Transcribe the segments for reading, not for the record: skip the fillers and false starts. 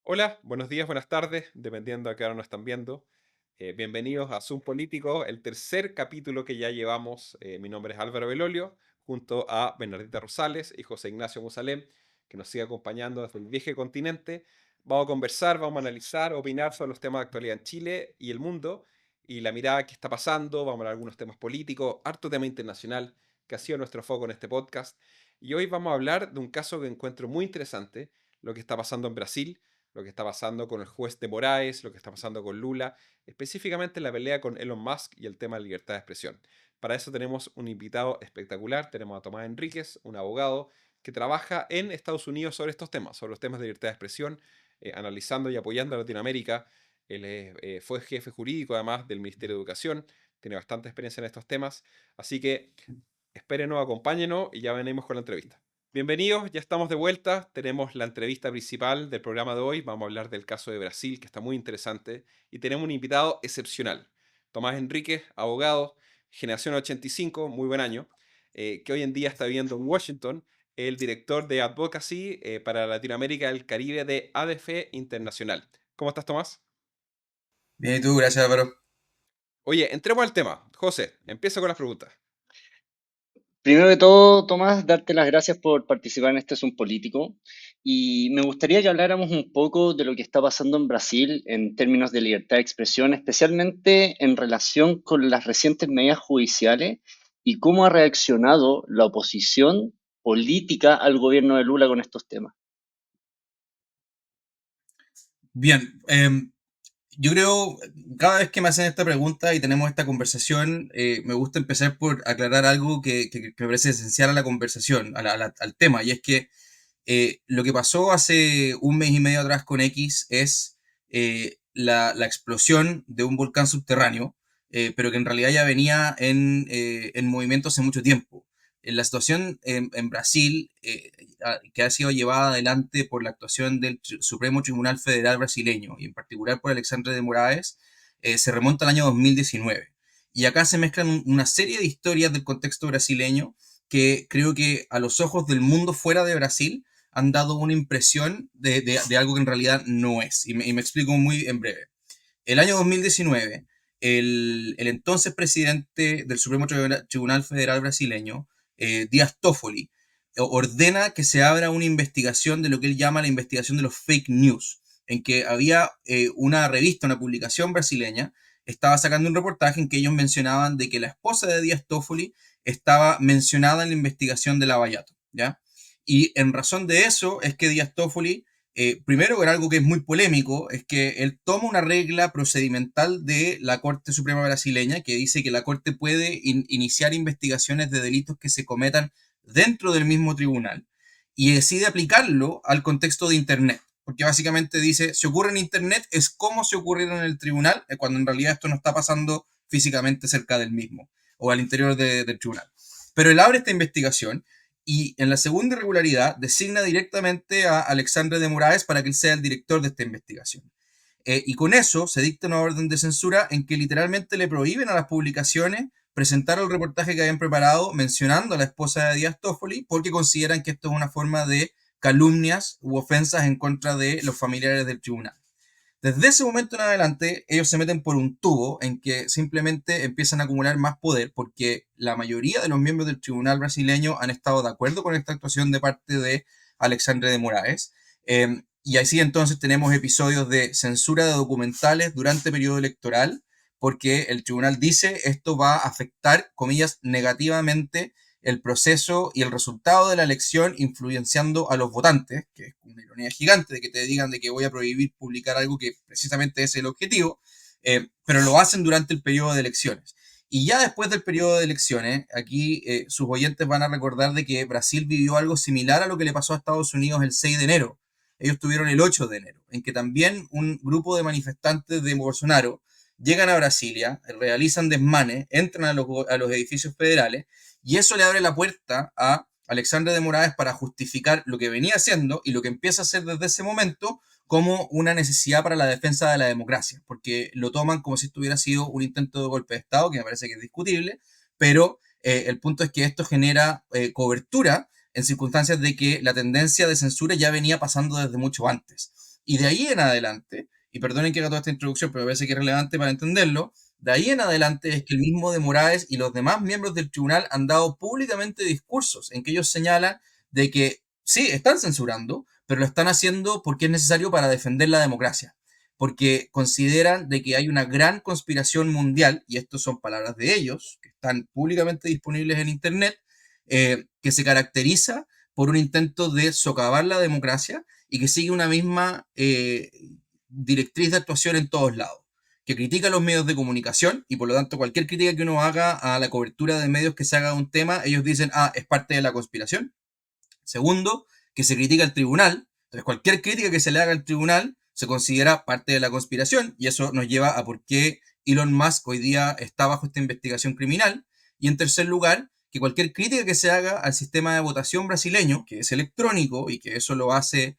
Hola, buenos días, buenas tardes, dependiendo a qué hora nos están viendo. Bienvenidos a Zoom Político, el tercer capítulo que ya llevamos. Mi nombre es Álvaro Belolio, junto a Bernardita Rosales y José Ignacio Musalem, que nos sigue acompañando desde el viejo continente. Vamos a conversar, vamos a analizar, opinar sobre los temas de actualidad en Chile y el mundo, y la mirada que está pasando. Vamos a hablar de algunos temas políticos, harto tema internacional, que ha sido nuestro foco en este podcast. Y hoy vamos a hablar de un caso que encuentro muy interesante, lo que está pasando en Brasil, lo que está pasando con el juez de Moraes, lo que está pasando con Lula, específicamente la pelea con Elon Musk y el tema de libertad de expresión. Para eso tenemos un invitado espectacular, tenemos a Tomás Enríquez, un abogado que trabaja en Estados Unidos sobre estos temas, sobre los temas de libertad de expresión, analizando y apoyando a Latinoamérica. Él fue jefe jurídico además del Ministerio de Educación, tiene bastante experiencia en estos temas, así que espérenos, acompáñenos y ya venimos con la entrevista. Bienvenidos, ya estamos de vuelta. Tenemos la entrevista principal del programa de hoy. Vamos a hablar del caso de Brasil, que está muy interesante. Y tenemos un invitado excepcional. Tomás Enríquez, abogado, generación 85, muy buen año, que hoy en día está viviendo en Washington, el director de Advocacy para Latinoamérica y el Caribe de ADF Internacional. ¿Cómo estás, Tomás? Bien, ¿y tú? Gracias, Álvaro. Oye, entremos al tema. José, empieza con las preguntas. Primero de todo, Tomás, darte las gracias por participar en este Zoom político. Y me gustaría que habláramos un poco de lo que está pasando en Brasil en términos de libertad de expresión, especialmente en relación con las recientes medidas judiciales y cómo ha reaccionado la oposición política al gobierno de Lula con estos temas. Bien, yo creo, cada vez que me hacen esta pregunta y tenemos esta conversación, me gusta empezar por aclarar algo que me parece esencial a la conversación, al tema, y es que lo que pasó hace un mes y medio atrás con X es la explosión de un volcán subterráneo, pero que en realidad ya venía en movimiento hace mucho tiempo. La situación en Brasil, que ha sido llevada adelante por la actuación del Supremo Tribunal Federal brasileño y en particular por Alexandre de Moraes, se remonta al año 2019. Y acá se mezclan una serie de historias del contexto brasileño que creo que a los ojos del mundo fuera de Brasil han dado una impresión de algo que en realidad no es. Y me explico muy en breve. El año 2019, el entonces presidente del Supremo Tribunal Federal brasileño, Díaz Toffoli, ordena que se abra una investigación de lo que él llama la investigación de los fake news, en que había una revista, una publicación brasileña, estaba sacando un reportaje en que ellos mencionaban de que la esposa de Díaz Toffoli estaba mencionada en la investigación de Lavallato, ¿ya? Y en razón de eso es que Díaz Toffoli, primero, era algo que es muy polémico, es que él toma una regla procedimental de la Corte Suprema brasileña que dice que la Corte puede iniciar investigaciones de delitos que se cometan dentro del mismo tribunal y decide aplicarlo al contexto de Internet. Porque básicamente dice, si ocurre en Internet es como si ocurriera en el tribunal, cuando en realidad esto no está pasando físicamente cerca del mismo o al interior del tribunal. Pero él abre esta investigación y en la segunda irregularidad designa directamente a Alexandre de Moraes para que él sea el director de esta investigación. Y con eso se dicta una orden de censura en que literalmente le prohíben a las publicaciones presentar el reportaje que habían preparado mencionando a la esposa de Díaz Toffoli porque consideran que esto es una forma de calumnias u ofensas en contra de los familiares del tribunal. Desde ese momento en adelante, ellos se meten por un tubo en que simplemente empiezan a acumular más poder porque la mayoría de los miembros del tribunal brasileño han estado de acuerdo con esta actuación de parte de Alexandre de Moraes. Y así entonces tenemos episodios de censura de documentales durante el periodo electoral porque el tribunal dice esto va a afectar, comillas, negativamente el proceso y el resultado de la elección influenciando a los votantes, que es una ironía gigante de que te digan de que voy a prohibir publicar algo que precisamente es el objetivo, pero lo hacen durante el periodo de elecciones. Y ya después del periodo de elecciones, aquí sus oyentes van a recordar de que Brasil vivió algo similar a lo que le pasó a Estados Unidos el 6 de enero. Ellos tuvieron el 8 de enero, en que también un grupo de manifestantes de Bolsonaro llegan a Brasilia, realizan desmanes, entran a los edificios federales y eso le abre la puerta a Alexandre de Moraes para justificar lo que venía haciendo y lo que empieza a hacer desde ese momento como una necesidad para la defensa de la democracia, porque lo toman como si esto hubiera sido un intento de golpe de Estado, que me parece que es discutible, pero el punto es que esto genera cobertura en circunstancias de que la tendencia de censura ya venía pasando desde mucho antes. Y de ahí en adelante, y perdonen que haga toda esta introducción, pero me parece que es relevante para entenderlo, de ahí en adelante es que el mismo de Moraes y los demás miembros del tribunal han dado públicamente discursos en que ellos señalan de que sí, están censurando, pero lo están haciendo porque es necesario para defender la democracia, porque consideran de que hay una gran conspiración mundial, y estas son palabras de ellos, que están públicamente disponibles en Internet, que se caracteriza por un intento de socavar la democracia y que sigue una misma directriz de actuación en todos lados, que critica los medios de comunicación y por lo tanto cualquier crítica que uno haga a la cobertura de medios que se haga de un tema, ellos dicen, ah, es parte de la conspiración. Segundo, que se critica al tribunal. Entonces, cualquier crítica que se le haga al tribunal se considera parte de la conspiración y eso nos lleva a por qué Elon Musk hoy día está bajo esta investigación criminal. Y en tercer lugar, que cualquier crítica que se haga al sistema de votación brasileño, que es electrónico y que eso lo hace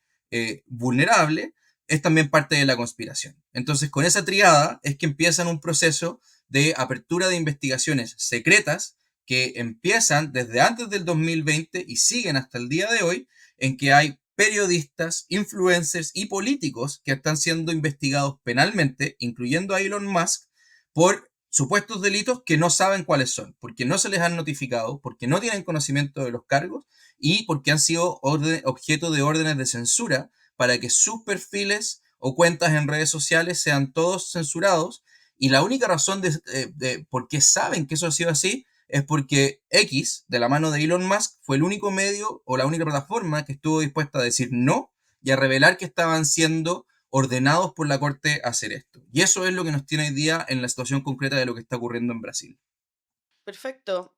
vulnerable, es también parte de la conspiración. Entonces, con esa triada es que empiezan un proceso de apertura de investigaciones secretas que empiezan desde antes del 2020 y siguen hasta el día de hoy, en que hay periodistas, influencers y políticos que están siendo investigados penalmente, incluyendo a Elon Musk, por supuestos delitos que no saben cuáles son, porque no se les han notificado, porque no tienen conocimiento de los cargos y porque han sido objeto de órdenes de censura para que sus perfiles o cuentas en redes sociales sean todos censurados. Y la única razón de por qué saben que eso ha sido así es porque X, de la mano de Elon Musk, fue el único medio o la única plataforma que estuvo dispuesta a decir no y a revelar que estaban siendo ordenados por la Corte a hacer esto. Y eso es lo que nos tiene hoy día en la situación concreta de lo que está ocurriendo en Brasil. Perfecto.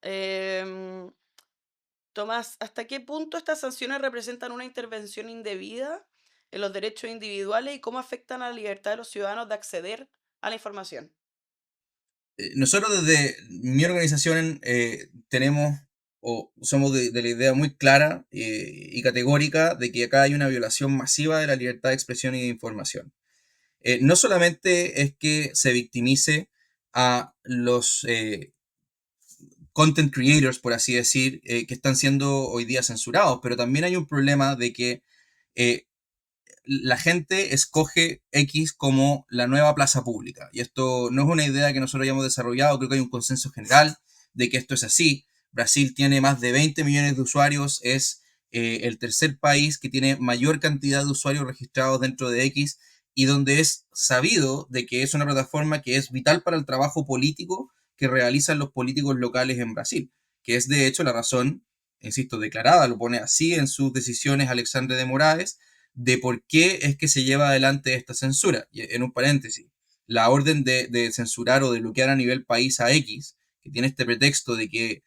Tomás, ¿hasta qué punto estas sanciones representan una intervención indebida en los derechos individuales y cómo afectan a la libertad de los ciudadanos de acceder a la información? Nosotros desde mi organización tenemos o somos de la idea muy clara y categórica de que acá hay una violación masiva de la libertad de expresión y de información. No solamente es que se victimice a los content creators, por así decir, que están siendo hoy día censurados, pero también hay un problema de que eh, la gente escoge X como la nueva plaza pública. Y esto no es una idea que nosotros hayamos desarrollado, creo que hay un consenso general de que esto es así. Brasil tiene más de 20 millones de usuarios, es el tercer país que tiene mayor cantidad de usuarios registrados dentro de X y donde es sabido de que es una plataforma que es vital para el trabajo político que realizan los políticos locales en Brasil, que es de hecho la razón, insisto, declarada, lo pone así en sus decisiones Alexandre de Moraes, de por qué es que se lleva adelante esta censura. Y en un paréntesis, la orden de censurar o de bloquear a nivel país a X, que tiene este pretexto de que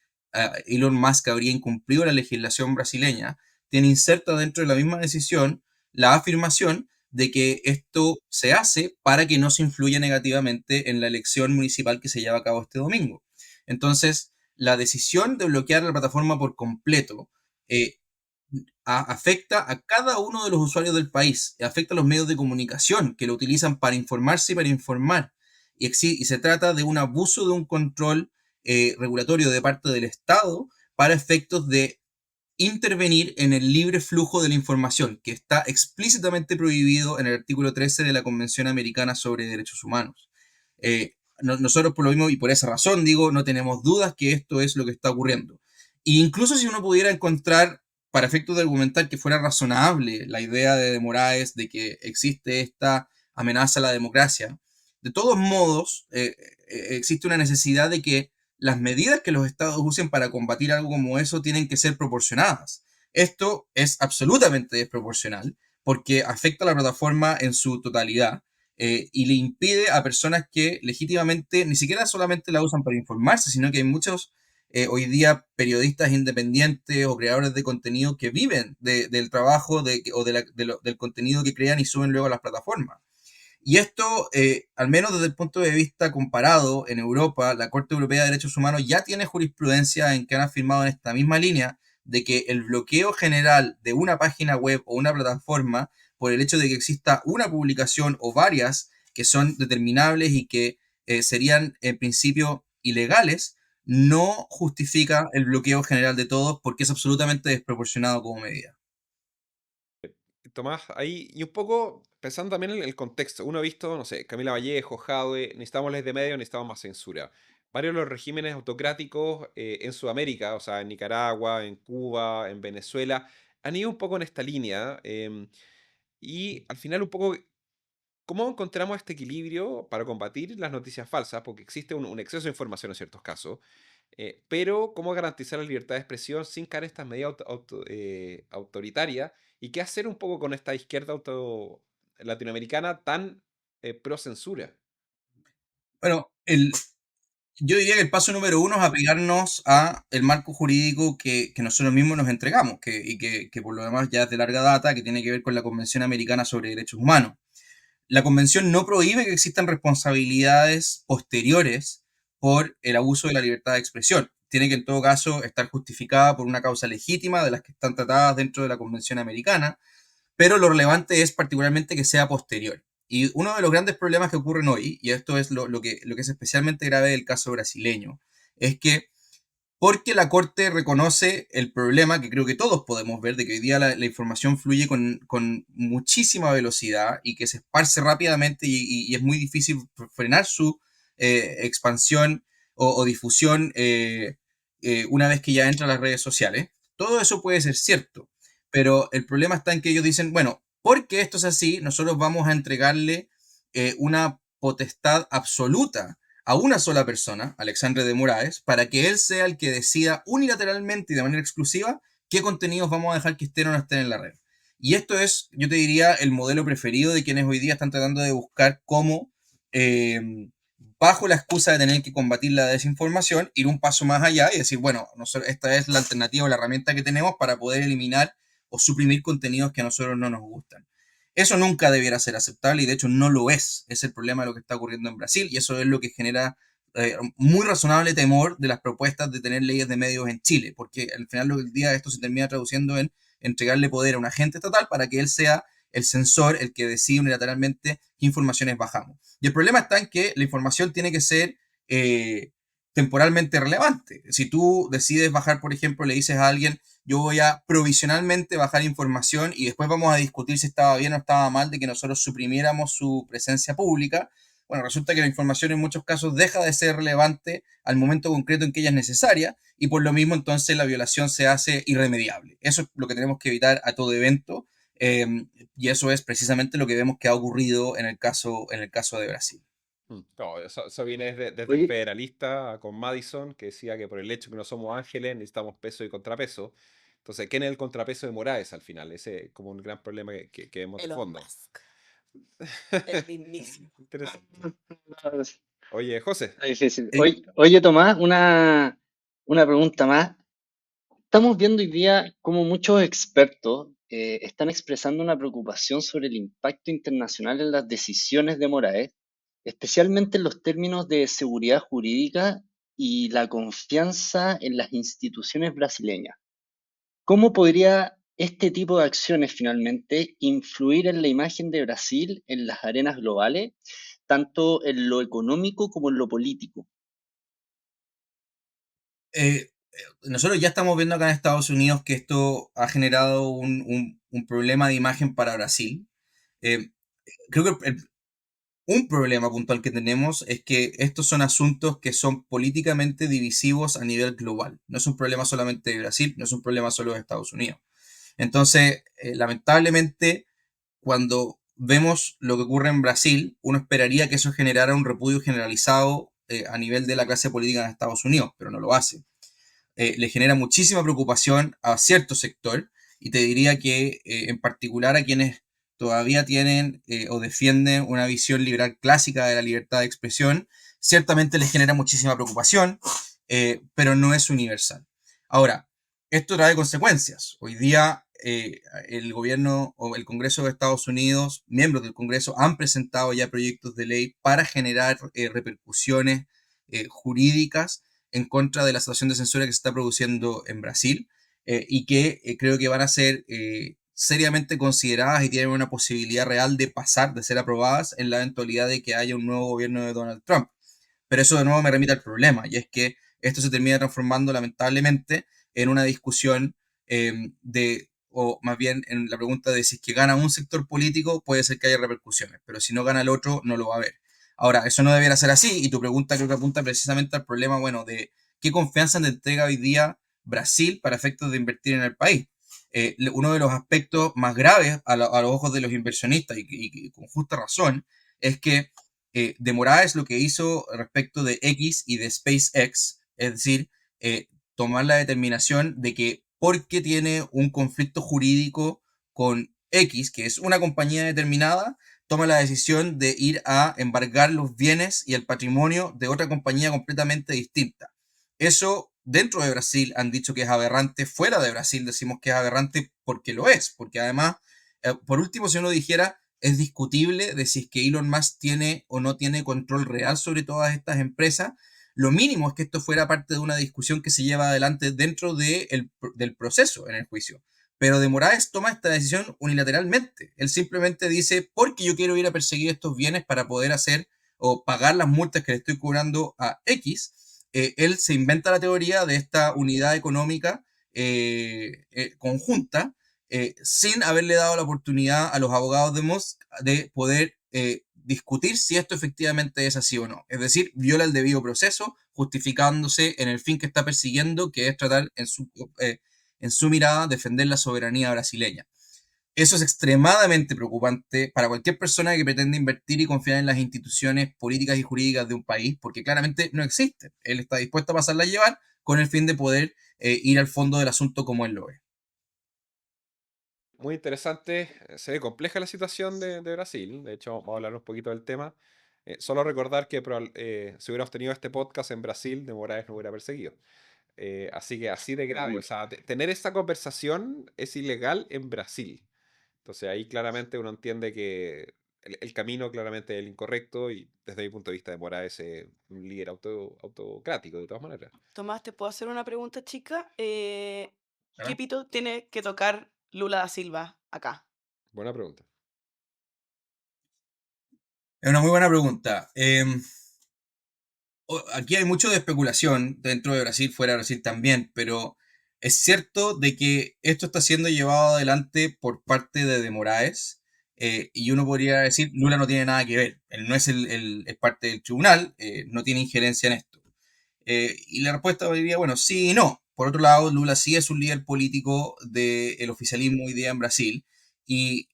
Elon Musk habría incumplido la legislación brasileña, tiene inserta dentro de la misma decisión la afirmación de que esto se hace para que no se influya negativamente en la elección municipal que se lleva a cabo este domingo. Entonces, la decisión de bloquear la plataforma por completo eh, afecta a cada uno de los usuarios del país, afecta a los medios de comunicación que lo utilizan para informarse y para informar. Y se trata de un abuso de un control regulatorio de parte del Estado para efectos de intervenir en el libre flujo de la información, que está explícitamente prohibido en el artículo 13 de la Convención Americana sobre Derechos Humanos. Nosotros por lo mismo y por esa razón digo, no tenemos dudas que esto es lo que está ocurriendo. E incluso si uno pudiera encontrar, para efectos de argumentar que fuera razonable la idea de Moraes de que existe esta amenaza a la democracia, de todos modos existe una necesidad de que las medidas que los estados usen para combatir algo como eso tienen que ser proporcionadas. Esto es absolutamente desproporcional porque afecta a la plataforma en su totalidad y le impide a personas que legítimamente ni siquiera solamente la usan para informarse, sino que hay muchos hoy día periodistas independientes o creadores de contenido que viven del trabajo o del contenido que crean y suben luego a las plataformas. Y esto, al menos desde el punto de vista comparado, en Europa, la Corte Europea de Derechos Humanos ya tiene jurisprudencia en que han afirmado en esta misma línea de que el bloqueo general de una página web o una plataforma por el hecho de que exista una publicación o varias que son determinables y que serían en principio ilegales, no justifica el bloqueo general de todos porque es absolutamente desproporcionado como medida. Tomás, ahí, y un poco pensando también en el contexto. Uno ha visto, no sé, Camila Vallejo, Jadwe, necesitamos leyes de medio, necesitamos más censura. Varios de los regímenes autocráticos en Sudamérica, o sea, en Nicaragua, en Cuba, en Venezuela, han ido un poco en esta línea. Y al final un poco, ¿cómo encontramos este equilibrio para combatir las noticias falsas? Porque existe un exceso de información en ciertos casos, pero ¿cómo garantizar la libertad de expresión sin caer en estas medidas autoritarias? ¿Y qué hacer un poco con esta izquierda latinoamericana tan pro censura? Bueno, yo diría que el paso número uno es apegarnos a el marco jurídico que nosotros mismos nos entregamos, que por lo demás ya es de larga data, que tiene que ver con la Convención Americana sobre Derechos Humanos. La convención no prohíbe que existan responsabilidades posteriores por el abuso de la libertad de expresión. Tiene que en todo caso estar justificada por una causa legítima de las que están tratadas dentro de la Convención Americana, pero lo relevante es particularmente que sea posterior. Y uno de los grandes problemas que ocurren hoy, y esto es lo que es especialmente grave del caso brasileño, es que porque la Corte reconoce el problema que creo que todos podemos ver, de que hoy día la información fluye con muchísima velocidad y que se esparce rápidamente y es muy difícil frenar su expansión o difusión una vez que ya entra a las redes sociales. Todo eso puede ser cierto, pero el problema está en que ellos dicen, bueno, porque esto es así, nosotros vamos a entregarle una potestad absoluta a una sola persona, Alexandre de Moraes, para que él sea el que decida unilateralmente y de manera exclusiva qué contenidos vamos a dejar que estén o no estén en la red. Y esto es, yo te diría, el modelo preferido de quienes hoy día están tratando de buscar cómo, bajo la excusa de tener que combatir la desinformación, ir un paso más allá y decir, bueno, esta es la alternativa o la herramienta que tenemos para poder eliminar o suprimir contenidos que a nosotros no nos gustan. Eso nunca debiera ser aceptable y de hecho no lo es. Es el problema de lo que está ocurriendo en Brasil y eso es lo que genera muy razonable temor de las propuestas de tener leyes de medios en Chile, porque al final del día esto se termina traduciendo en entregarle poder a un agente estatal para que él sea el censor, el que decide unilateralmente qué informaciones bajamos. Y el problema está en que la información tiene que ser temporalmente relevante. Si tú decides bajar, por ejemplo, le dices a alguien, yo voy a provisionalmente bajar información y después vamos a discutir si estaba bien o estaba mal de que nosotros suprimiéramos su presencia pública. Bueno, resulta que la información en muchos casos deja de ser relevante al momento concreto en que ella es necesaria y por lo mismo entonces la violación se hace irremediable. Eso es lo que tenemos que evitar a todo evento y eso es precisamente lo que vemos que ha ocurrido en el caso de Brasil. No, eso viene desde el Oye, federalista con Madison, que decía que por el hecho que no somos ángeles necesitamos peso y contrapeso. Entonces, ¿quién es el contrapeso de Moraes al final? Ese es como un gran problema que vemos de Elon fondo. Musk, el mismísimo. Interesante. Oye, José, está difícil. Eh, Oye, Tomás, una pregunta más. Estamos viendo hoy día cómo muchos expertos están expresando una preocupación sobre el impacto internacional en las decisiones de Moraes, especialmente en los términos de seguridad jurídica y la confianza en las instituciones brasileñas. ¿Cómo podría este tipo de acciones finalmente influir en la imagen de Brasil en las arenas globales, tanto en lo económico como en lo político? nosotros ya estamos viendo acá en Estados Unidos que esto ha generado un problema de imagen para Brasil. Eh, creo que un problema puntual que tenemos es que estos son asuntos que son políticamente divisivos a nivel global. No es un problema solamente de Brasil, no es un problema solo de Estados Unidos. Entonces, lamentablemente, cuando vemos lo que ocurre en Brasil, uno esperaría que eso generara un repudio generalizado a nivel de la clase política en Estados Unidos, pero no lo hace. Le genera muchísima preocupación a cierto sector y te diría que en particular a quienes todavía tienen o defienden una visión liberal clásica de la libertad de expresión, ciertamente les genera muchísima preocupación, pero no es universal. Ahora, esto trae consecuencias. Hoy día el gobierno o el Congreso de Estados Unidos, miembros del Congreso, han presentado ya proyectos de ley para generar repercusiones jurídicas en contra de la situación de censura que se está produciendo en Brasil y que creo que van a ser seriamente consideradas y tienen una posibilidad real de pasar, de ser aprobadas en la eventualidad de que haya un nuevo gobierno de Donald Trump. Pero eso de nuevo me remite al problema, y es que esto se termina transformando lamentablemente en una discusión de o más bien en la pregunta de si es que gana un sector político, puede ser que haya repercusiones, pero si no gana el otro, no lo va a haber. Ahora, eso no debería ser así, y tu pregunta creo que apunta precisamente al problema, bueno, de qué confianza te entrega hoy día Brasil para efectos de invertir en el país. Uno de los aspectos más graves a los ojos de los inversionistas, y con justa razón, es que de Moraes lo que hizo respecto de X y de SpaceX, es decir, tomar la determinación de que porque tiene un conflicto jurídico con X, que es una compañía determinada, toma la decisión de ir a embargar los bienes y el patrimonio de otra compañía completamente distinta. Eso dentro de Brasil han dicho que es aberrante, fuera de Brasil decimos que es aberrante porque lo es, porque además, por último, si uno dijera, es discutible de si es que Elon Musk tiene o no tiene control real sobre todas estas empresas. Lo mínimo es que esto fuera parte de una discusión que se lleva adelante dentro del proceso en el juicio. Pero de Moraes toma esta decisión unilateralmente. Él simplemente dice, porque yo quiero ir a perseguir estos bienes para poder hacer o pagar las multas que le estoy cobrando a X, él se inventa la teoría de esta unidad económica conjunta, sin haberle dado la oportunidad a los abogados de Musk de poder discutir si esto efectivamente es así o no. Es decir, viola el debido proceso, justificándose en el fin que está persiguiendo, que es tratar en su mirada defender la soberanía brasileña. Eso es extremadamente preocupante para cualquier persona que pretende invertir y confiar en las instituciones políticas y jurídicas de un país, porque claramente no existen. Él está dispuesto a pasarla a llevar con el fin de poder ir al fondo del asunto como él lo ve. Muy interesante. Se ve compleja la situación de Brasil. De hecho, vamos a hablar un poquito del tema. Solo recordar que si hubiéramos tenido este podcast en Brasil, de Moraes no hubiera perseguido. Así que así de grave. O sea, tener esta conversación es ilegal en Brasil. Entonces ahí claramente uno entiende que el camino claramente es el incorrecto y desde mi punto de vista de Moraes es un líder autocrático de todas maneras. Tomás, ¿te puedo hacer una pregunta, chica? ¿Qué ¿Verdad? pito tiene que tocar Lula da Silva acá? Buena pregunta. Es una muy buena pregunta. Aquí hay mucho de especulación dentro de Brasil, fuera de Brasil también, pero es cierto de que esto está siendo llevado adelante por parte de Moraes, y uno podría decir, Lula no tiene nada que ver, él no es es parte del tribunal, no tiene injerencia en esto. Y la respuesta diría, bueno, sí y no. Por otro lado, Lula sí es un líder político del oficialismo hoy día en Brasil, y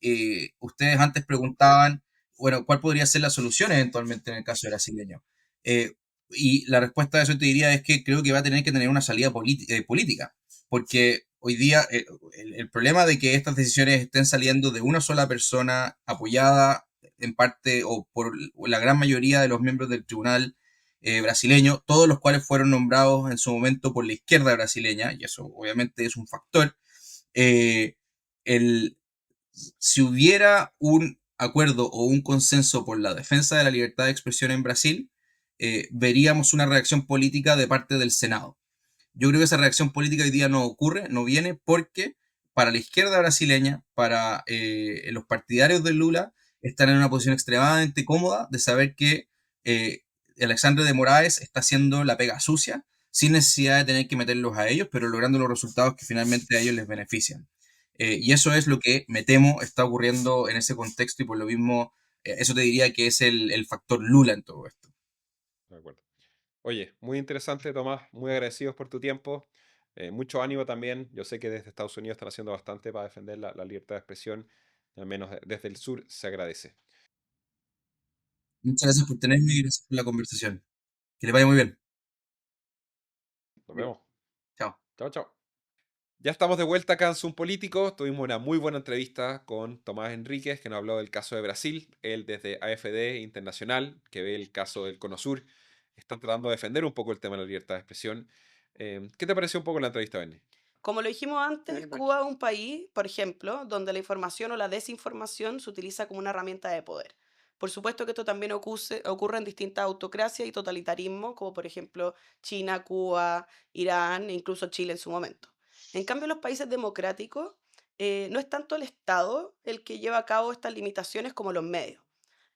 ustedes antes preguntaban, bueno, ¿cuál podría ser la solución eventualmente en el caso brasileño? Eh, y la respuesta a eso te diría es que creo que va a tener que tener una salida política, porque hoy día el problema de que estas decisiones estén saliendo de una sola persona apoyada en parte o por la gran mayoría de los miembros del tribunal brasileño, todos los cuales fueron nombrados en su momento por la izquierda brasileña, y eso obviamente es un factor. eh, el, si hubiera un acuerdo o un consenso por la defensa de la libertad de expresión en Brasil, veríamos una reacción política de parte del Senado. Yo creo que esa reacción política hoy día no ocurre, no viene porque para la izquierda brasileña, para los partidarios de Lula, están en una posición extremadamente cómoda de saber que eh, Alexandre de Moraes está haciendo la pega sucia sin necesidad de tener que meterlos a ellos, pero logrando los resultados que finalmente a ellos les benefician. Y eso es lo que me temo está ocurriendo en ese contexto, y por lo mismo, eso te diría que es el factor Lula en todo esto. De acuerdo. Oye, muy interesante, Tomás. Muy agradecidos por tu tiempo. Mucho ánimo también. Yo sé que desde Estados Unidos están haciendo bastante para defender la libertad de expresión. Al menos desde el sur se agradece. Muchas gracias por tenerme y gracias por la conversación. Que le vaya muy bien. Nos vemos. Chao. Chao, chao. Ya estamos de vuelta acá en Zoom Político. Tuvimos una muy buena entrevista con Tomás Enríquez, que nos habló del caso de Brasil. Él desde AFD Internacional, que ve el caso del Cono Sur, está tratando de defender un poco el tema de la libertad de expresión. ¿Qué te pareció un poco la entrevista, Benny? Como lo dijimos antes, Cuba es un país, por ejemplo, donde la información o la desinformación se utiliza como una herramienta de poder. Por supuesto que esto también ocurre en distintas autocracias y totalitarismos, como por ejemplo China, Cuba, Irán e incluso Chile en su momento. En cambio, en los países democráticos no es tanto el Estado el que lleva a cabo estas limitaciones como los medios.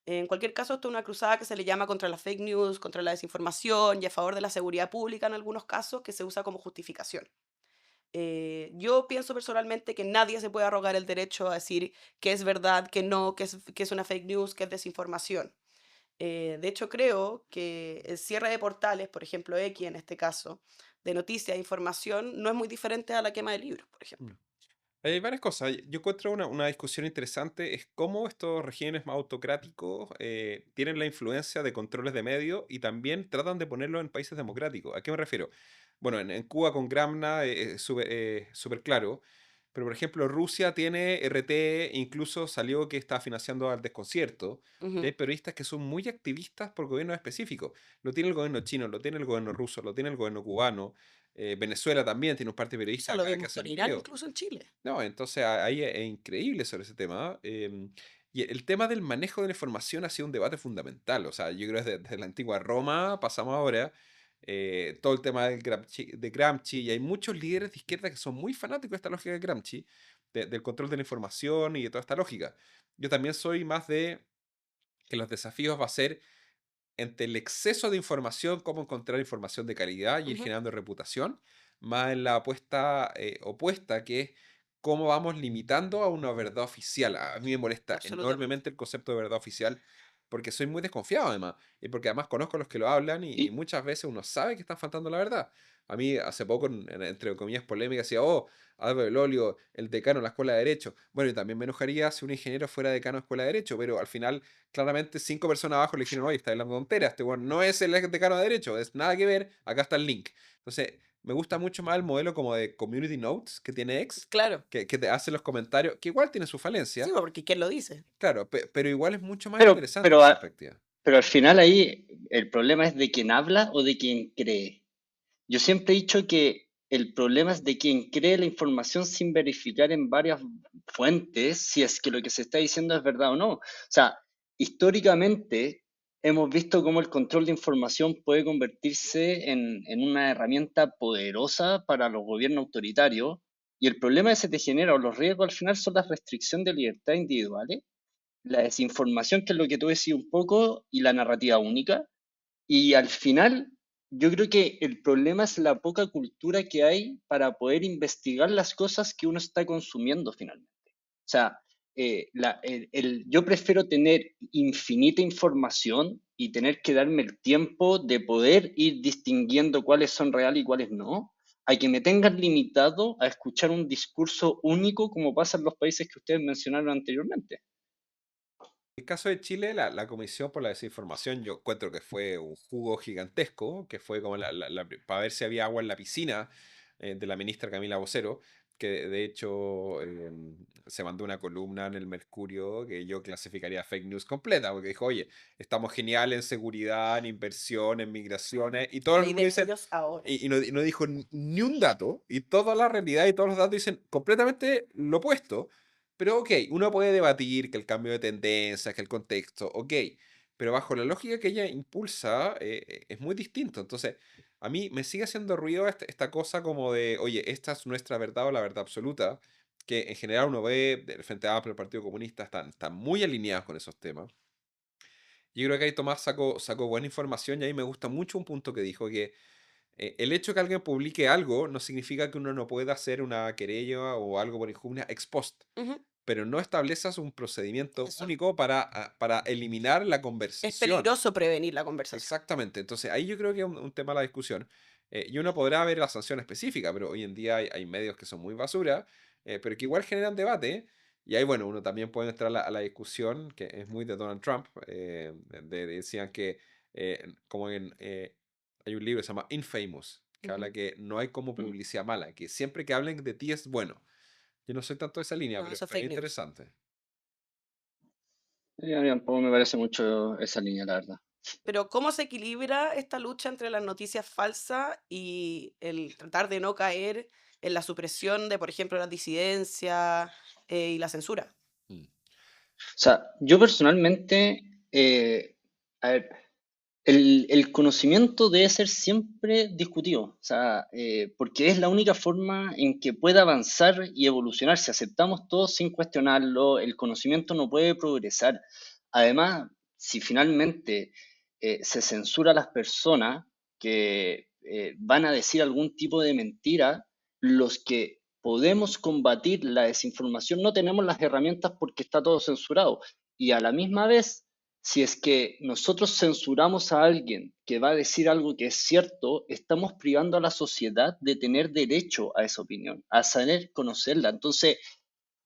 En cualquier caso, esto es una cruzada que se le llama contra las fake news, contra la desinformación y a favor de la seguridad pública en algunos casos, que se usa como justificación. Yo pienso personalmente que nadie se puede arrogar el derecho a decir que es verdad, que no, que es una fake news, que es desinformación. De hecho, creo que el cierre de portales, por ejemplo, X en este caso, de noticias e información, no es muy diferente a la quema de libros, por Mm. ejemplo. Hay varias cosas. Yo encuentro una discusión interesante, es cómo estos regímenes más autocráticos tienen la influencia de controles de medios y también tratan de ponerlo en países democráticos. ¿A qué me refiero? Bueno, en Cuba con Gramna es súper claro, pero por ejemplo Rusia tiene RT, incluso salió que está financiando al desconcierto. Y Ujú. hay periodistas que son muy activistas por gobiernos específicos. Lo tiene el gobierno chino, lo tiene el gobierno ruso, lo tiene el gobierno cubano. Venezuela también tiene un par de Eso periodistas lo acá que vimos con hacen Irán, videos. incluso en Chile. No, entonces ahí es increíble sobre ese tema. Y el tema del manejo de la información ha sido un debate fundamental. O sea, yo creo que desde la antigua Roma pasamos ahora. Todo el tema de Gramsci, y hay muchos líderes de izquierda que son muy fanáticos de esta lógica de Gramsci, del control de la información y de toda esta lógica. Yo también soy más de que los desafíos va a ser entre el exceso de información, cómo encontrar información de calidad y ir Ujú. generando reputación, más en la apuesta opuesta, que es cómo vamos limitando a una verdad oficial. A mí me molesta Absolutamente. enormemente el concepto de verdad oficial, porque soy muy desconfiado además, y porque además conozco a los que lo hablan y Y, muchas veces uno sabe que están faltando la verdad. A mí hace poco, entre comillas polémicas, decía, oh, Álvaro Elolio, el decano de la Escuela de Derecho. Bueno, y también me enojaría si un ingeniero fuera decano de Escuela de Derecho, pero al final claramente 5 personas abajo le dijeron, oye, está hablando tonteras, este weón no es el decano de derecho, es nada que ver, acá está el link. Entonces, me gusta mucho más el modelo como de Community Notes que tiene X, Claro. que te hace los comentarios, que igual tiene su Sí, falencia, porque ¿quién lo dice? claro, pero igual es mucho más pero, interesante pero, esa a- perspectiva. pero al final ahí el problema es de quien habla o de quien cree. Yo siempre he dicho que el problema es de quien cree la información sin verificar en varias fuentes si es que lo que se está diciendo es verdad o no. O sea, históricamente hemos visto cómo el control de información puede convertirse en una herramienta poderosa para los gobiernos autoritarios, y el problema que se te genera o los riesgos al final son la restricción de libertades individuales, la desinformación, que es lo que tú decías un poco, y la narrativa única. Y al final, yo creo que el problema es la poca cultura que hay para poder investigar las cosas que uno está consumiendo finalmente. O sea, yo prefiero tener infinita información y tener que darme el tiempo de poder ir distinguiendo cuáles son reales y cuáles no, a que me tengan limitado a escuchar un discurso único como pasa en los países que ustedes mencionaron anteriormente. En el caso de Chile, la Comisión por la Desinformación, yo encuentro que fue un jugo gigantesco, que fue como para ver si había agua en la piscina de la ministra Camila Vocero, que de hecho se mandó una columna en el Mercurio que yo clasificaría fake news completa, porque dijo, oye, estamos genial en seguridad, en inversión, en migraciones, y todo el Ley mundo de dice, medios ahora. y no dijo ni un dato, y toda la realidad y todos los datos dicen completamente lo opuesto. Pero ok, uno puede debatir que el cambio de tendencias, que el contexto, ok, pero bajo la lógica que ella impulsa es muy distinto. Entonces, a mí me sigue haciendo ruido esta cosa como de, oye, esta es nuestra verdad o la verdad absoluta, que en general uno ve del Frente Amplio, el Partido Comunista, están muy alineados con esos temas. Yo creo que ahí Tomás sacó buena información y ahí me gusta mucho un punto que dijo que el hecho de que alguien publique algo no significa que uno no pueda hacer una querella o algo por injundia ex post, Ujú. pero no estableces un procedimiento Eso. único para eliminar la Es conversación. peligroso prevenir la conversación. Exactamente. Entonces, ahí yo creo que es un tema de la discusión. Y uno podrá ver la sanción específica, pero hoy en día hay medios que son muy basura, pero que igual generan debate. Y ahí, bueno, uno también puede entrar a la discusión, que es muy de Donald Trump. Decían que, como hay un libro que se llama Infamous, que Ujú. habla que no hay como Mm. publicidad mala, que siempre que hablen de ti es bueno. Yo no soy tanto de esa línea, No, pero eso es es fake news. interesante. A mí tampoco me parece mucho esa línea, la verdad. Pero ¿cómo se equilibra esta lucha entre las noticias falsas y el tratar de no caer en la supresión de, por ejemplo, la disidencia y la censura? Mm. O sea, yo personalmente, a ver, el conocimiento debe ser siempre discutido, o sea, porque es la única forma en que puede avanzar y evolucionar. Si aceptamos todo sin cuestionarlo, el conocimiento no puede progresar. Además, si finalmente se censura a las personas que van a decir algún tipo de mentira, los que podemos combatir la desinformación no tenemos las herramientas porque está todo censurado. Y a la misma vez, si es que nosotros censuramos a alguien que va a decir algo que es cierto, estamos privando a la sociedad de tener derecho a esa opinión, a saber conocerla. Entonces,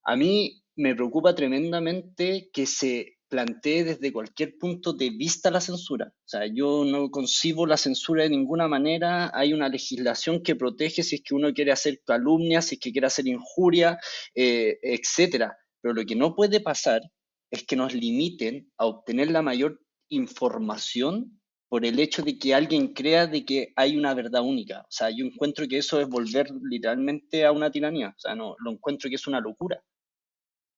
a mí me preocupa tremendamente que se plantee desde cualquier punto de vista la censura. O sea, yo no concibo la censura de ninguna manera. Hay una legislación que protege si es que uno quiere hacer calumnia, si es que quiere hacer injuria, etcétera. Pero lo que no puede pasar es que nos limiten a obtener la mayor información por el hecho de que alguien crea de que hay una verdad única. O sea, yo encuentro que eso es volver literalmente a una tiranía. O sea, no, lo encuentro que es una locura.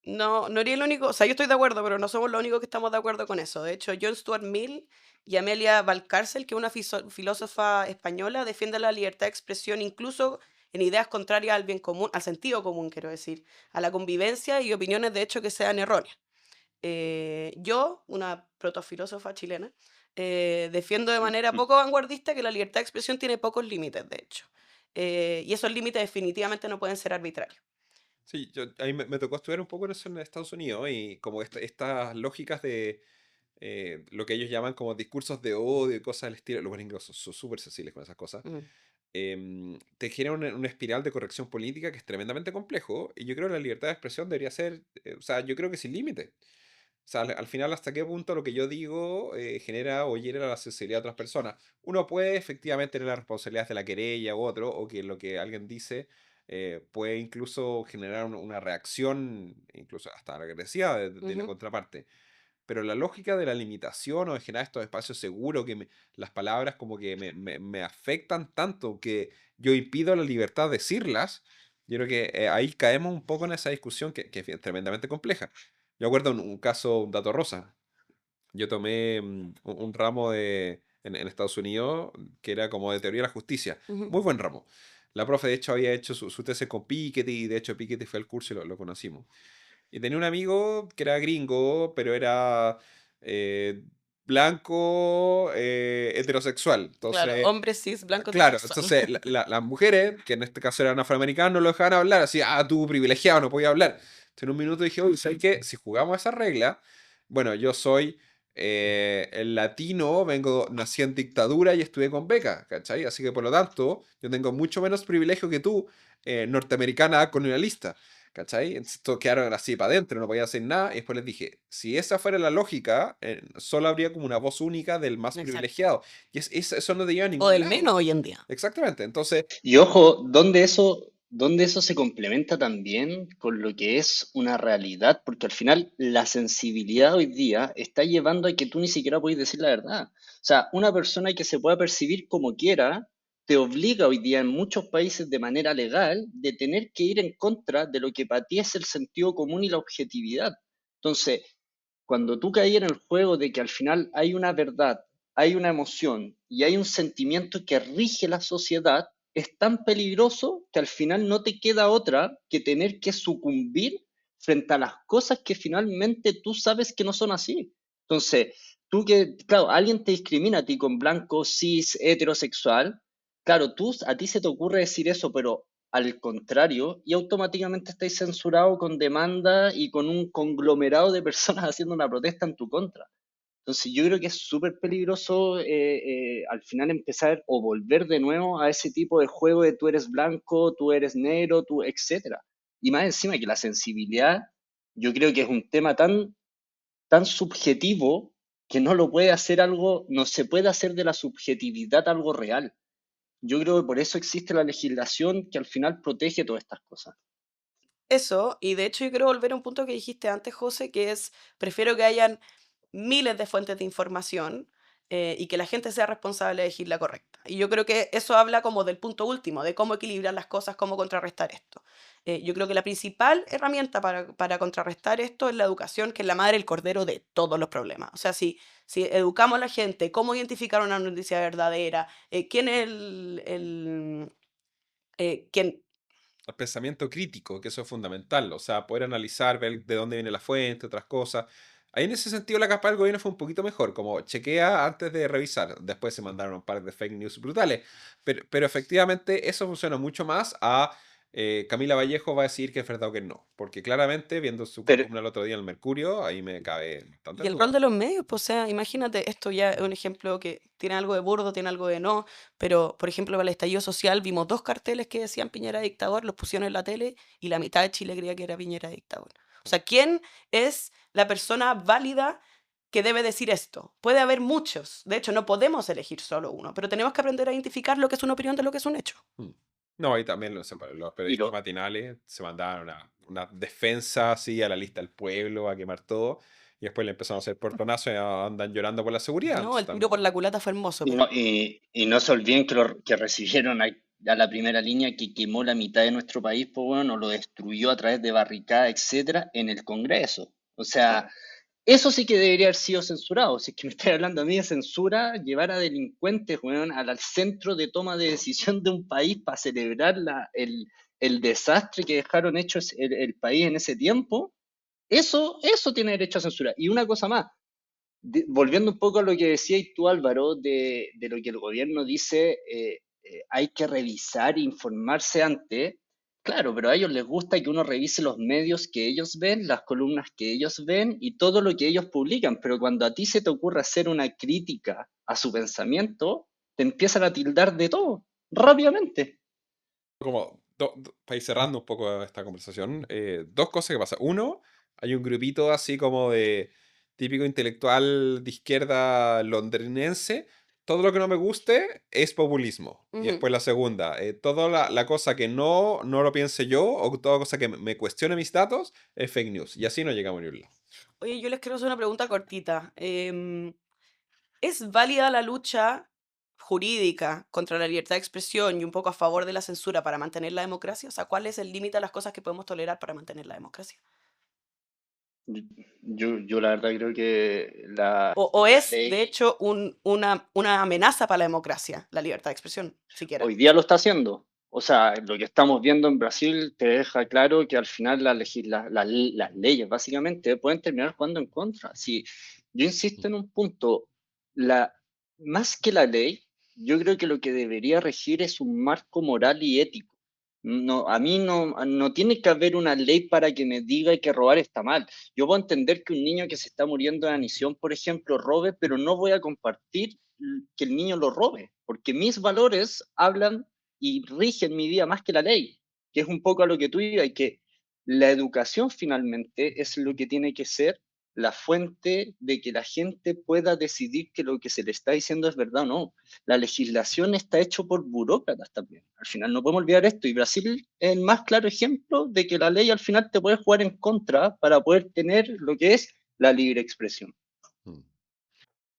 No, no eres el único, o sea, yo estoy de acuerdo, pero no somos los únicos que estamos de acuerdo con eso. De hecho, John Stuart Mill y Amelia Valcárcel, que es una filósofa española, defiende la libertad de expresión incluso en ideas contrarias al bien común, al sentido común, quiero decir, a la convivencia y opiniones de hecho que sean erróneas. Yo, una protofilósofa chilena, defiendo de manera poco vanguardista que la libertad de expresión tiene pocos límites, de hecho. Y esos límites definitivamente no pueden ser arbitrarios. Sí, a mí me tocó estudiar un poco en eso en Estados Unidos y como estas lógicas de lo que ellos llaman como discursos de odio y cosas del estilo, los gringos son súper sensibles con esas cosas, Mm. te genera una espiral de corrección política que es tremendamente complejo y yo creo que la libertad de expresión debería ser, o sea, yo creo que sin límite. O sea, al final, hasta qué punto lo que yo digo genera o hiere la sensibilidad de otras personas. Uno puede efectivamente tener las responsabilidades de la querella u otro, o que lo que alguien dice puede incluso generar una reacción, incluso hasta agresiva de la Ujú. contraparte. Pero la lógica de la limitación o de generar estos espacios seguros, que las palabras como que me afectan tanto que yo impido la libertad de decirlas, yo creo que ahí caemos un poco en esa discusión que es tremendamente compleja. Yo acuerdo un caso, un dato rosa. Yo tomé un ramo en Estados Unidos que era como de teoría de la justicia. Ujú. Muy buen ramo. La profe, de hecho, había hecho su tesis con Piketty y de hecho Piketty fue al curso y lo conocimos. Y tenía un amigo que era gringo, pero era eh, blanco, heterosexual. Claro, Entonces, hombre cis, blanco claro, heterosexual. entonces las mujeres, que en este caso eran afroamericanas, no lo dejaban hablar. Así, tú privilegiado, no podía hablar. Entonces, en un minuto dije, oye, ¿sabes qué? Si jugamos esa regla, bueno, yo soy el latino, nací en dictadura y estudié con beca, ¿cachai? Así que por lo tanto, yo tengo mucho menos privilegio que tú, norteamericana colonialista. ¿Cachai? Entonces todos quedaron así para adentro, no podía hacer nada. Y después les dije, si esa fuera la lógica, solo habría como una voz única del más Exacto. privilegiado. Y eso no te lleva a O ningún del lado. menos hoy en día. Exactamente. Entonces, Y ojo, ¿dónde eso se complementa también con lo que es una realidad? Porque al final la sensibilidad hoy día está llevando a que tú ni siquiera puedes decir la verdad. O sea, una persona que se pueda percibir como quiera, te obliga hoy día en muchos países de manera legal de tener que ir en contra de lo que para ti es el sentido común y la objetividad. Entonces, cuando tú caes en el juego de que al final hay una verdad, hay una emoción y hay un sentimiento que rige la sociedad, es tan peligroso que al final no te queda otra que tener que sucumbir frente a las cosas que finalmente tú sabes que no son así. Entonces, tú que, claro, alguien te discrimina a ti con blanco, cis, heterosexual, claro, a ti se te ocurre decir eso, pero al contrario, y automáticamente estáis censurado con demanda y con un conglomerado de personas haciendo una protesta en tu contra. Entonces yo creo que es súper peligroso al final empezar o volver de nuevo a ese tipo de juego de tú eres blanco, tú eres negro, tú, etcétera. Y más encima que la sensibilidad, yo creo que es un tema tan subjetivo que no lo puede hacer algo, no se puede hacer de la subjetividad algo real. Yo creo que por eso existe la legislación que al final protege todas estas cosas. Eso, y de hecho yo quiero volver a un punto que dijiste antes, José, que es, prefiero que hayan miles de fuentes de información y que la gente sea responsable de elegir la correcta. Y yo creo que eso habla como del punto último, de cómo equilibrar las cosas, cómo contrarrestar esto. Yo creo que la principal herramienta para contrarrestar esto es la educación, que es la madre, el cordero de todos los problemas. O sea, si educamos a la gente, cómo identificar una noticia verdadera, quién es quién, el pensamiento crítico, que eso es fundamental. O sea, poder analizar, ver de dónde viene la fuente, otras cosas. Ahí en ese sentido la capa del gobierno fue un poquito mejor, como chequea antes de revisar. Después se mandaron un par de fake news brutales. Pero efectivamente eso funciona mucho más a Camila Vallejo va a decir que es verdad o que no. Porque claramente, viendo su Pero, columna el otro día en el Mercurio, ahí me cabe bastante Y el duda. rol de los medios, pues, o sea, imagínate, esto ya es un ejemplo que tiene algo de burdo, tiene algo de no, pero, por ejemplo, para el estallido social vimos 2 carteles que decían Piñera dictador, los pusieron en la tele y la mitad de Chile creía que era Piñera dictador. O sea, ¿quién es la persona válida que debe decir esto? Puede haber muchos, de hecho, no podemos elegir solo uno, pero tenemos que aprender a identificar lo que es una opinión de lo que es un hecho. Mm. No, ahí también los y periodistas lo, matinales se mandaban una defensa así a la lista del pueblo, a quemar todo, y después le empezaron a hacer portonazos y andan llorando por la seguridad. No, Entonces, el tiro por la culata fue hermoso, y pero no, y no se olviden que recibieron a la primera línea que quemó la mitad de nuestro país, pues bueno, lo destruyó a través de barricadas, etcétera, en el Congreso. O sea, eso sí que debería haber sido censurado. Si es que me estáis hablando a mí de censura, llevar a delincuentes, weón, al centro de toma de decisión de un país para celebrar el desastre que dejaron hecho el país en ese tiempo, eso tiene derecho a censura. Y una cosa más, volviendo un poco a lo que decías tú, Álvaro, de lo que el gobierno dice, hay que revisar e informarse antes. Claro, pero a ellos les gusta que uno revise los medios que ellos ven, las columnas que ellos ven y todo lo que ellos publican. Pero cuando a ti se te ocurre hacer una crítica a su pensamiento, te empiezan a tildar de todo, rápidamente. como para ir cerrando un poco esta conversación, dos cosas que pasan. Uno, hay un grupito así como de típico intelectual de izquierda londinense. Todo lo que no me guste es populismo. Y ujú. después la segunda, toda la cosa que no lo piense yo o toda cosa que me cuestione mis datos es fake news. Y así no llegamos a ningún lado. Oye, yo les quiero hacer una pregunta cortita. ¿Es válida la lucha jurídica contra la libertad de expresión y un poco a favor de la censura para mantener la democracia? O sea, ¿cuál es el límite a las cosas que podemos tolerar para mantener la democracia? Yo la verdad creo que O la es, de ley hecho, una amenaza para la democracia, la libertad de expresión, siquiera. hoy día lo está haciendo. O sea, lo que estamos viendo en Brasil te deja claro que al final las leyes básicamente pueden terminar jugando en contra. Si yo insisto en un punto, la, más que la ley, yo creo que lo que debería regir es un marco moral y ético. No, a mí no tiene que haber una ley para que me diga que robar está mal. Yo puedo entender que un niño que se está muriendo de inanición, por ejemplo, robe, pero no voy a compartir que el niño lo robe, porque mis valores hablan y rigen mi vida más que la ley, que es un poco a lo que tú ibas, y que la educación finalmente es lo que tiene que ser la fuente de que la gente pueda decidir que lo que se le está diciendo es verdad o no. La legislación está hecho por burócratas también. Al final no podemos olvidar esto. Y Brasil es el más claro ejemplo de que la ley al final te puede jugar en contra para poder tener lo que es la libre expresión. Mm.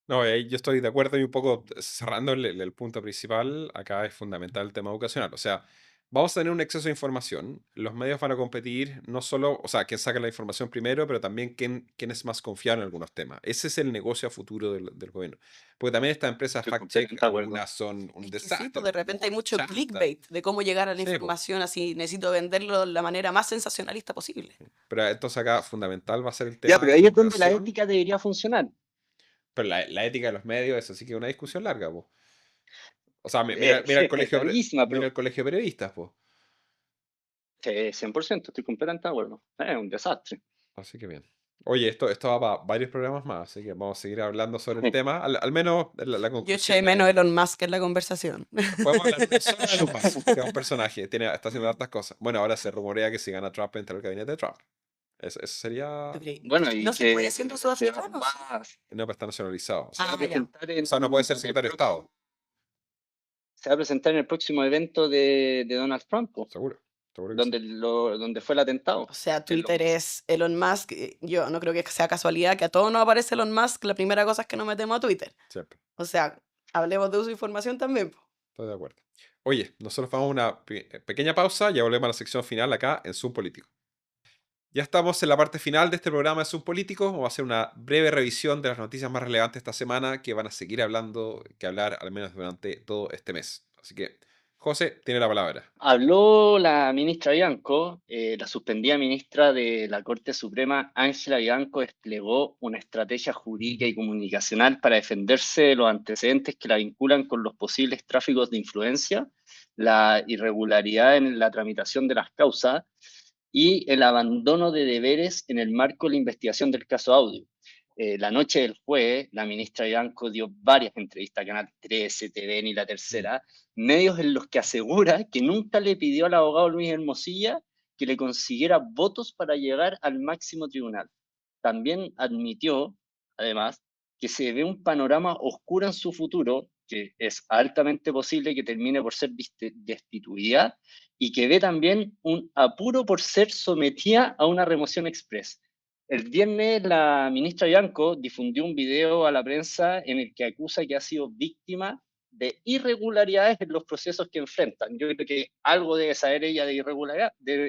No, ahí yo estoy de acuerdo y un poco cerrando el punto principal, acá es fundamental el tema educacional. O sea, vamos a tener un exceso de información. Los medios van a competir no solo, o sea, quién saca la información primero, pero también quién es más confiado en algunos temas. Ese es el negocio a futuro del gobierno. Porque también estas empresas Estoy fact-check, completamente de acuerdo. algunas son un Es que sí, desastre, pues de otras repente hay muy mucho chantas. clickbait de cómo llegar a la Sí, pues. información así, necesito venderlo de la manera más sensacionalista posible. Pero entonces acá fundamental va a ser el Ya, tema pero de ahí es donde la educación. ética debería funcionar. Pero la ética de los medios, eso sí que es una discusión larga, po. O sea, mira Es larguísima, mira pero el colegio de periodistas, pues. 100%, estoy completamente de acuerdo. Es un desastre. Así que bien. Oye, esto va para varios programas más, así que vamos a seguir hablando sobre el tema. Al menos la Yo eché de conclusión menos es, Elon Musk en la conversación. podemos hablar no solo de Elon Musk, que es un personaje, está haciendo tantas cosas. Bueno, ahora se rumorea que si gana Trump entra al gabinete de Trump. Eso sería... Bueno, No y se puede que siendo se sudafricano. va, No, pero está nacionalizado. se va a Ah, ya. presentar O sea, no puede ser el secretario de Estado, próximo, se va a presentar en el próximo evento de Donald Trump, po, seguro. Seguro que sí. donde fue el atentado. O sea, En Twitter es Elon Musk. Yo no creo que sea casualidad que a todos nos aparece Elon Musk. La primera cosa es que nos metemos a Twitter. Siempre. O sea, hablemos de uso de información también, po. Estoy de acuerdo. Oye, nosotros vamos a una pequeña pausa, ya volvemos a la sección final acá en Zoom Político. Ya estamos en la parte final de este programa de Zoom Político. Vamos a hacer una breve revisión de las noticias más relevantes esta semana que van a seguir hablar al menos durante todo este mes. Así que José, tiene la palabra. Habló la ministra Bianco, la suspendida ministra de la Corte Suprema, Ángela Bianco, desplegó una estrategia jurídica y comunicacional para defenderse de los antecedentes que la vinculan con los posibles tráficos de influencia, la irregularidad en la tramitación de las causas y el abandono de deberes en el marco de la investigación del caso Audio. La noche del jueves, la ministra Bianco dio varias entrevistas a Canal 13, TVN y La Tercera, medios en los que asegura que nunca le pidió al abogado Luis Hermosilla que le consiguiera votos para llegar al máximo tribunal. También admitió, además, que se ve un panorama oscuro en su futuro, que es altamente posible que termine por ser destituida, y que ve también un apuro por ser sometida a una remoción express. El viernes la ministra Bianco difundió un video a la prensa en el que acusa que ha sido víctima de irregularidades en los procesos que enfrentan. Yo creo que algo debe saber ella de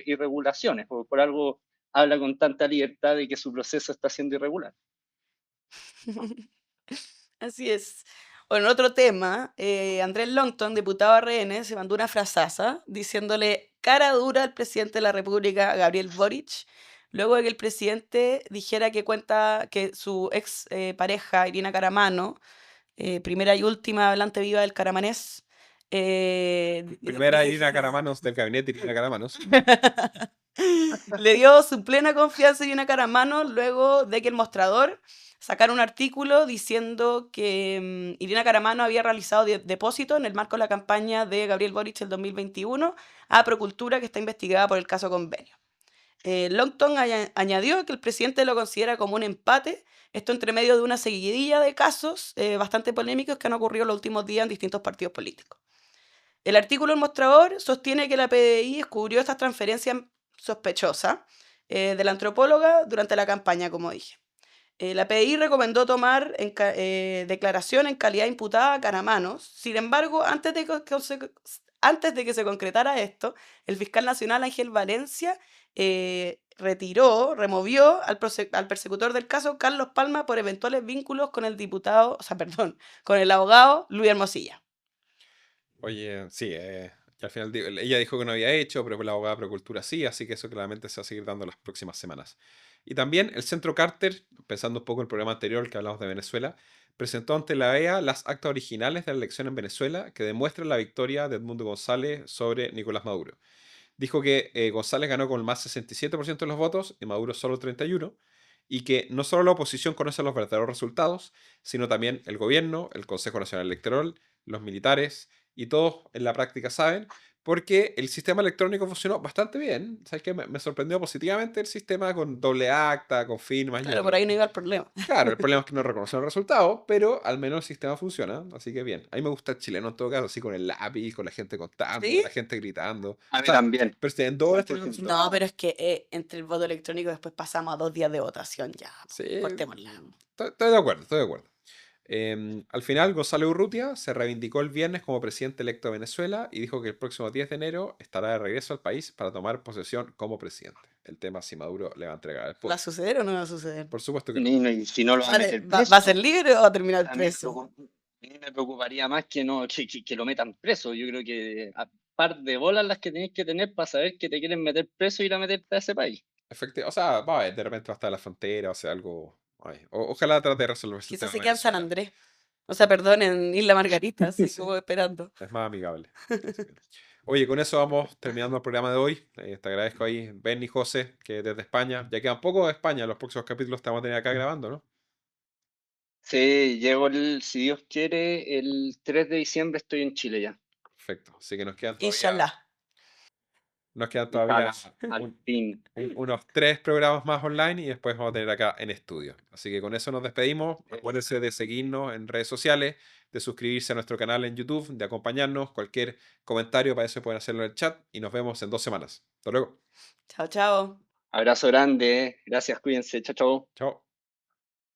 irregulaciones, porque por algo habla con tanta libertad de que su proceso está siendo irregular. Así es. Bueno, otro tema, Andrés Longton, diputado a RN, se mandó una frazaza diciéndole cara dura al presidente de la República, Gabriel Boric, luego de que el presidente dijera que cuenta que su ex pareja, Irina Caramano, primera y última hablante viva del caramanés, Primera Irina Caramanos del gabinete Irina Caramanos. le dio su plena confianza a Irina Caramano luego de que El Mostrador sacara un artículo diciendo que Irina Caramano había realizado depósitos en el marco de la campaña de Gabriel Boric el 2021 a Procultura, que está investigada por el caso Convenio. Longton añadió que el presidente lo considera como un empate, esto entre medio de una seguidilla de casos bastante polémicos que han ocurrido los últimos días en distintos partidos políticos. El artículo del Mostrador sostiene que la PDI descubrió estas transferencias sospechosas de la antropóloga durante la campaña, como dije. La PDI recomendó tomar declaración en calidad imputada a Caramanos. Sin embargo, antes de que se concretara esto, el fiscal nacional Ángel Valencia removió al persecutor del caso, Carlos Palma, por eventuales vínculos con el con el abogado Luis Hermosilla. Oye, sí, que al final ella dijo que no había hecho, pero la abogada Procultura sí, así que eso claramente se va a seguir dando las próximas semanas. Y también el Centro Carter, pensando un poco en el programa anterior que hablamos de Venezuela, presentó ante la EA las actas originales de la elección en Venezuela que demuestran la victoria de Edmundo González sobre Nicolás Maduro. Dijo que González ganó con más 67% de los votos y Maduro solo 31%, y que no solo la oposición conoce los verdaderos resultados, sino también el gobierno, el Consejo Nacional Electoral, los militares, y todos en la práctica saben, porque el sistema electrónico funcionó bastante bien. ¿Sabes qué? Me sorprendió positivamente el sistema con doble acta, con firmas. Claro, por ahí no iba el problema. Claro, el problema es que no reconocen el resultado, pero al menos el sistema funciona, así que bien. A mí me gusta el chileno en todo caso, así con el lápiz, con la gente contando, ¿Sí? la gente gritando. A mí también. Pero dos No, pero es que entre el voto electrónico después pasamos a 2 días de votación ya. Sí, Cortémosla. estoy de acuerdo, estoy de acuerdo. Al final, Gonzalo Urrutia se reivindicó el viernes como presidente electo de Venezuela y dijo que el próximo 10 de enero estará de regreso al país para tomar posesión como presidente. El tema si Maduro le va a entregar el ¿Va poder. a suceder o no va a suceder? Por supuesto que no. Y si no lo va a meter ¿Va preso, a ser libre o va a terminar a mí preso? me preocuparía más que lo metan preso. Yo creo que a par de bolas las que tenéis que tener para saber que te quieren meter preso y ir a meterte a ese país. O sea, va a ver, de repente va a estar en la frontera, o sea, algo. Ay, ojalá trate de resolver ese Quizás tema se queda en San Venezuela. Andrés. O sea, perdón, en Isla Margarita, así como esperando. Es más amigable. Así que- Oye, con eso vamos terminando el programa de hoy. Te agradezco ahí, Ben y José, que desde España, ya quedan poco de España, los próximos capítulos te vamos a tener acá grabando, ¿no? Sí, llego si Dios quiere, el 3 de diciembre estoy en Chile ya. Perfecto. Así que Inshallah. nos quedan todavía Al fin. unos 3 programas más online y después vamos a tener acá en estudio. Así que con eso nos despedimos. Acuérdense de seguirnos en redes sociales, de suscribirse a nuestro canal en YouTube, de acompañarnos. Cualquier comentario para eso pueden hacerlo en el chat y nos vemos en 2 semanas. Hasta luego. Chao, chao. Abrazo grande. Gracias, cuídense. Chao, chao. Chao.